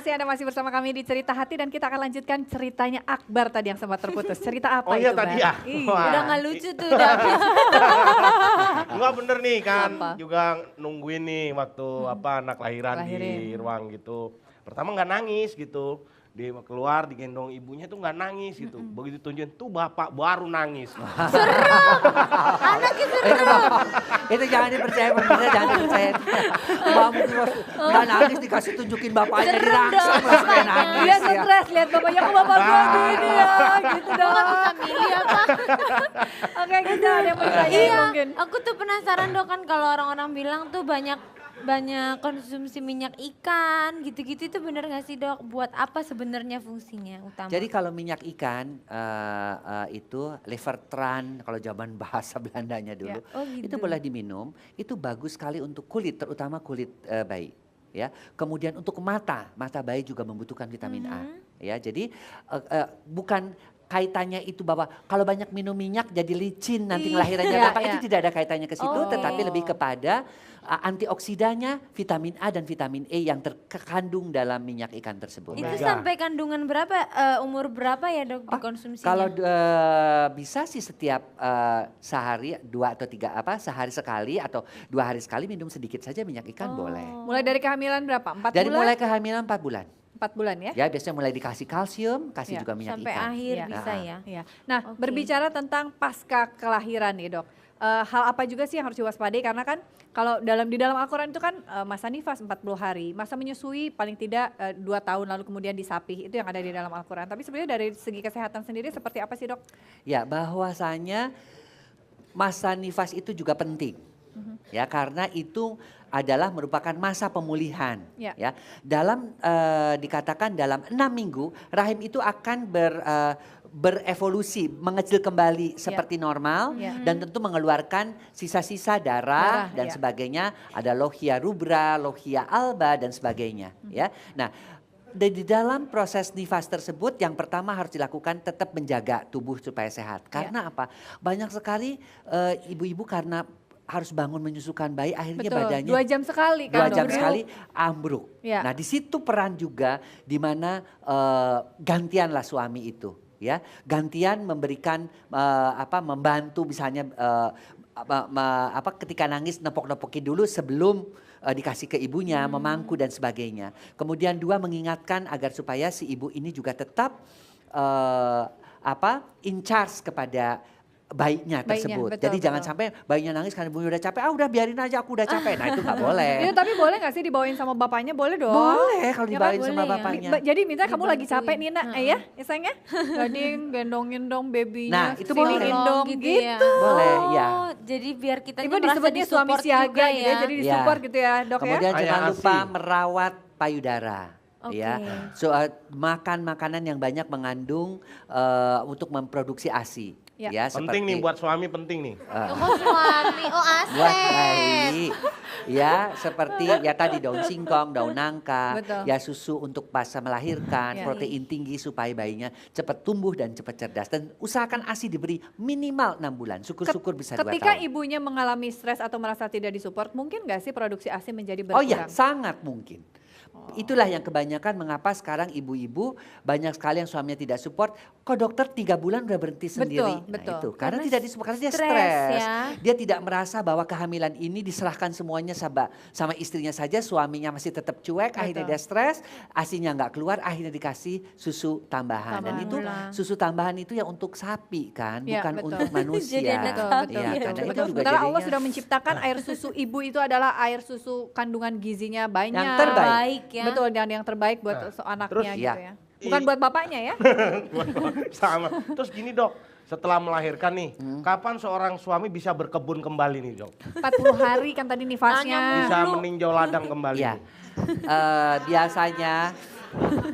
kasih Anda masih bersama kami di Cerita Hati dan kita akan lanjutkan ceritanya Akbar tadi yang sempat terputus. Cerita apa Oh iya itu, tadi Bar? ya? Iya. Wah. Udah gak lucu tuh, udah. Enggak bener nih kan, Apa? juga nungguin nih waktu anak lahiran di Lahirin. ruang gitu. Pertama nggak nangis gitu, dia keluar digendong ibunya tuh nggak nangis gitu. Begitu tunjukin tuh bapak baru nangis. Anaknya Itu Bapak, itu jangan dipercaya, pemirsa jangan dipercaya. Mbak mungkin nggak nangis dikasih tunjukin bapaknya Serem dirangsang dong. langsung kayak nangis Dia ya. stres lihat bapaknya, kok bapak gua gini ya, gitu dong. bisa milih apa? Oke, kita ada yang bertanya Iya, mungkin. aku tuh penasaran dok kan kalau orang-orang bilang tuh banyak konsumsi minyak ikan gitu-gitu itu bener gak sih dok? Buat apa sebenarnya fungsinya utama? Jadi kalau minyak ikan itu levertran kalau zaman bahasa Belandanya dulu, Oh gitu. itu boleh diminum, itu bagus sekali untuk kulit, terutama kulit bayi. Ya, kemudian untuk mata bayi juga membutuhkan vitamin A. Ya, jadi bukan kaitannya itu bahwa kalau banyak minum minyak jadi licin nanti ngelahirannya Iya, gampang, iya. itu tidak ada kaitannya ke situ, Oh. tetapi lebih kepada antioksidannya, vitamin A dan vitamin E yang terkandung dalam minyak ikan tersebut. Itu Omega. sampai kandungan berapa, umur berapa ya dok dikonsumsinya? Kalau bisa sih setiap sehari 2 atau 3 sehari sekali atau 2 hari sekali minum sedikit saja minyak ikan boleh. Mulai dari kehamilan berapa? 4 Dari bulan? mulai kehamilan 4 bulan. 4 bulan ya? Ya biasanya mulai dikasih kalsium, kasih Ya, juga minyak sampai ikan. akhir Iya. bisa ya? Iya. Nah, Oke. berbicara tentang pasca kelahiran nih dok, hal apa juga sih yang harus diwaspadai karena kan kalau di dalam Al-Quran itu kan masa nifas 40 hari, masa menyusui paling tidak 2 tahun lalu kemudian disapih, itu yang ada di dalam Al-Quran. Tapi sebenarnya dari segi kesehatan sendiri seperti apa sih dok? Ya bahwasanya masa nifas itu juga penting. Ya karena itu adalah merupakan masa pemulihan. Ya. Ya dalam dikatakan dalam 6 minggu rahim itu akan berevolusi, mengecil kembali seperti normal Ya. dan tentu mengeluarkan sisa-sisa darah dan ya. sebagainya. Ada lohia rubra, lohia alba dan sebagainya. Ya, nah di dalam proses nifas tersebut yang pertama harus dilakukan tetap menjaga tubuh supaya sehat. Karena apa? Banyak sekali ibu-ibu karena harus bangun menyusukan bayi akhirnya Betul, badannya 2 jam sekali kan 2 jam dok? sekali ambruk. Ya. Nah di situ peran juga di mana gantianlah suami itu, ya gantian memberikan membantu misalnya ketika nangis nepok-nepokin dulu sebelum dikasih ke ibunya, memangku dan sebagainya. Kemudian 2 mengingatkan agar supaya si ibu ini juga tetap in charge kepada bayinya tersebut. betul, Jadi jangan betul. sampai bayinya nangis karena ibunya udah capek, udah biarin aja aku udah capek. Nah itu nggak boleh. Itu tapi boleh gak sih dibawain sama bapaknya? Boleh dong. Boleh kalau Ya kan? dibawain sama Boleh ya. bapaknya. Jadi minta kamu lagi Dibantuin. capek Nina, ya sayangnya, gading gendongin dong babynya, Nah, itu siniin boleh. dong gitu, gitu. ya. Boleh, ya. Oh, jadi biar kita Ibu tuh merasa disebutnya suami disupport siaga juga gitu ya, jadi Ya. disupport gitu ya dok Kemudian ya. Ayah jangan lupa ASI. merawat payudara. Oke. Ya, makan makanan yang banyak mengandung untuk memproduksi ASI. Ya. Penting nih buat suami penting nih. Oh suami, oh buat aset. bayi. Ya, seperti ya tadi daun singkong, daun nangka, Betul. ya susu untuk pas melahirkan, Ya. protein tinggi supaya bayinya cepat tumbuh dan cepat cerdas. Dan usahakan ASI diberi minimal 6 bulan. Syukur-syukur bisa 2 Ketika tahun. ibunya mengalami stres atau merasa tidak disupport, mungkin gak sih produksi ASI menjadi Oh berkurang? ya, sangat mungkin. Itulah yang kebanyakan mengapa sekarang ibu-ibu banyak sekali yang suaminya tidak support. Kok dokter 3 bulan udah berhenti sendiri? betul. Nah, itu karena Karena tidak disupport, karena dia stres stres. ya. Dia tidak merasa bahwa kehamilan ini diserahkan semuanya sama istrinya saja, suaminya masih tetap cuek, akhirnya dia stres, asinya nggak keluar, akhirnya dikasih susu tambahan. Dan itu Tambahan. susu tambahan itu ya untuk sapi kan, Ya, bukan betul. untuk manusia. Jadi anak Betul, sapi. betul, Iya, betul, karena betul. itu juga Sementara Allah jadinya sudah menciptakan air susu ibu itu adalah air susu kandungan gizinya banyak. Yang terbaik. Baik ya. Betul, dan yang terbaik buat anaknya terus- gitu Iya. ya. Bukan buat bapaknya ya. Sama. Terus gini dok, setelah melahirkan nih, kapan seorang suami bisa berkebun kembali nih dok? 40 hari kan tadi nifasnya. Bisa meninjau ladang kembali. Ya, nih? biasanya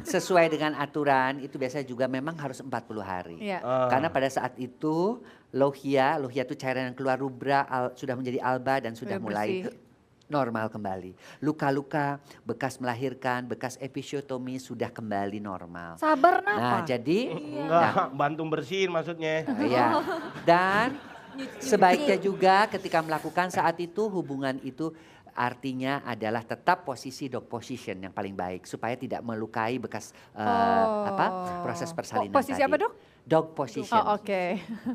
sesuai dengan aturan itu biasanya juga memang harus 40 hari. Iya. Karena pada saat itu lohia itu cairan yang keluar rubra sudah menjadi alba dan sudah Sudah mulai bersih. normal kembali. Luka-luka bekas melahirkan, bekas episiotomi sudah kembali normal. Sabar Nah, napa? jadi Enggak, bantu bersihin maksudnya. ya. Dan sebaiknya juga ketika melakukan saat itu hubungan itu artinya adalah tetap posisi dog position yang paling baik supaya tidak melukai bekas proses persalinan Posisi tadi. apa, Dok? Dog position. Oh, oke.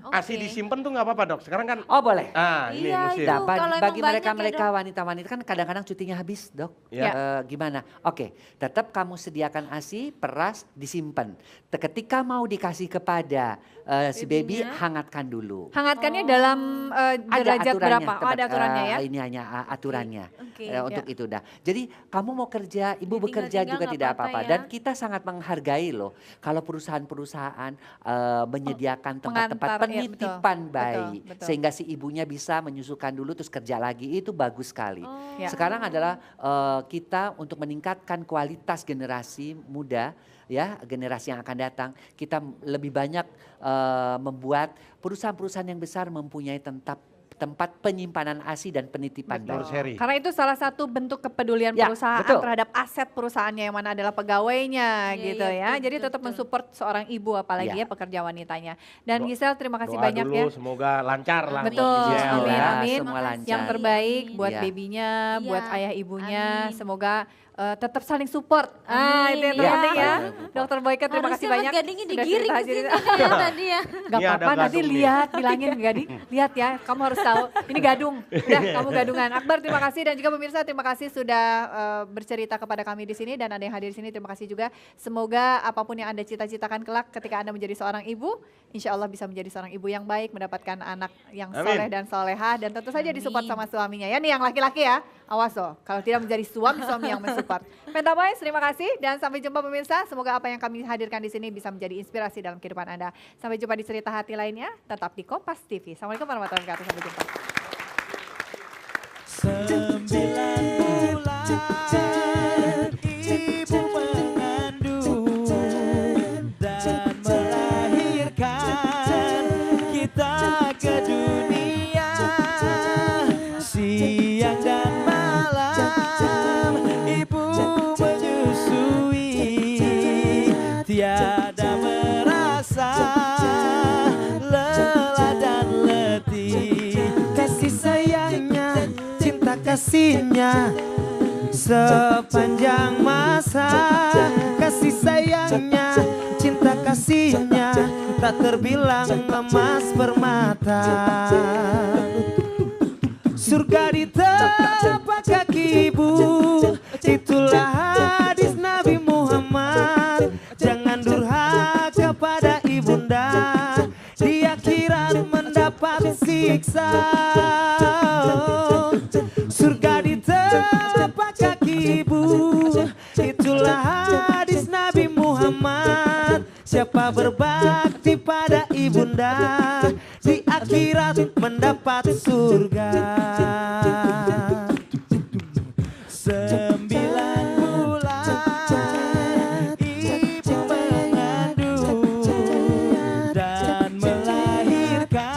ASI disimpan tuh nggak apa-apa dok. Sekarang kan Oh boleh. ini Iya, musim. itu. Nah, kalau emang bagi banyak ya, mereka Dok. wanita-wanita kan kadang-kadang cutinya habis, Dok. Ya. Gimana? Oke, tetap kamu sediakan ASI, peras, disimpan. Ketika mau dikasih kepada si baby, Babynya? hangatkan dulu. Hangatkannya dalam derajat berapa? Oh, tempat, ada aturannya ya? Ini hanya aturannya Oke. untuk itu dah. Jadi kamu mau kerja, ibu bekerja Ditinggal-tinggal juga nggak tidak apa-apa apa-apa. ya. Dan kita sangat menghargai loh kalau perusahaan-perusahaan menyediakan tempat-tempat Pengantar, iya, penitipan betul, bayi betul. sehingga si ibunya bisa menyusukan dulu terus kerja lagi, itu bagus sekali. Ya. Sekarang adalah kita untuk meningkatkan kualitas generasi muda, ya generasi yang akan datang, kita lebih banyak membuat perusahaan-perusahaan yang besar mempunyai tempat penyimpanan ASI dan penitipan Betul, bayi. Sherry. Karena itu salah satu bentuk kepedulian Ya, perusahaan betul. terhadap aset perusahaannya yang mana adalah pegawainya Iya, gitu iya, ya. betul, Jadi betul, tetap betul. mensupport seorang ibu apalagi Ya. ya pekerja wanitanya. Dan Do- Gisel terima kasih Doa banyak dulu ya. semoga lancar lah. buat Betul, Gisel, amin, ya. amin. Semua lancar. Yang terbaik buat Iya. babynya, Iya, buat ayah ibunya. amin. Semoga tetap saling support. Amin, Itu yang iya. terpenting ya. Betul. Dokter Boyke terima kasih Harusnya Mas banyak. Gadingnya sudah digiring ke cerita-cerita. sini ya tadi ya. Gak Ini ada apa-apa, nanti gadung nih. lihat, bilangin Gading, lihat ya, kamu harus tahu, ini gadung, udah kamu gadungan. Akbar terima kasih dan juga pemirsa terima kasih sudah bercerita kepada kami di sini dan ada yang hadir di sini, terima kasih juga. Semoga apapun yang Anda cita-citakan kelak ketika Anda menjadi seorang ibu, insya Allah bisa menjadi seorang ibu yang baik, mendapatkan anak yang Amin. soleh dan solehah dan tentu saja disupport Amin. sama suaminya. Ya nih yang laki-laki ya, awas loh, kalau tidak menjadi suami-suami yang mensupport. Penta Boys, terima kasih dan sampai jumpa pemirsa. Semoga apa yang kami hadirkan di sini bisa menjadi inspirasi dalam kehidupan Anda. Sampai jumpa di cerita hati lainnya, tetap di Kompas TV. Assalamualaikum warahmatullahi wabarakatuh. Sampai jumpa. 9 bulan ibu mengandung dan melahirkan kita ke dunia. Siang dan malam ibu menyusui, tiada merasa lelah dan letih. Kasih sayangnya, cinta kasihnya sepanjang masa. Kasih sayangnya, cinta kasihnya tak terbilang emas permata. Surga di telapak kaki ibu, itulah hadis Nabi Muhammad. Jangan durhaka pada ibunda, di akhirat mendapat siksa. Surga di telapak kaki ibu, itulah hadis Nabi Muhammad. Siapa berbakti pada ibunda, di akhirat mendapat surga. 9 bulan ibu mengandung dan melahirkan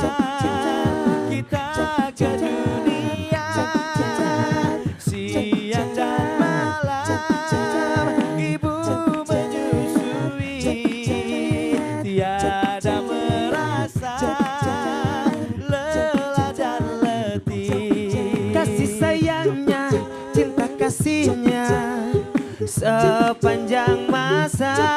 kita ke dunia. Siang dan malam ibu menyusui, tiada merasa lelah dan letih. Kasih sayangnya, cinta kasihnya sepanjang masa.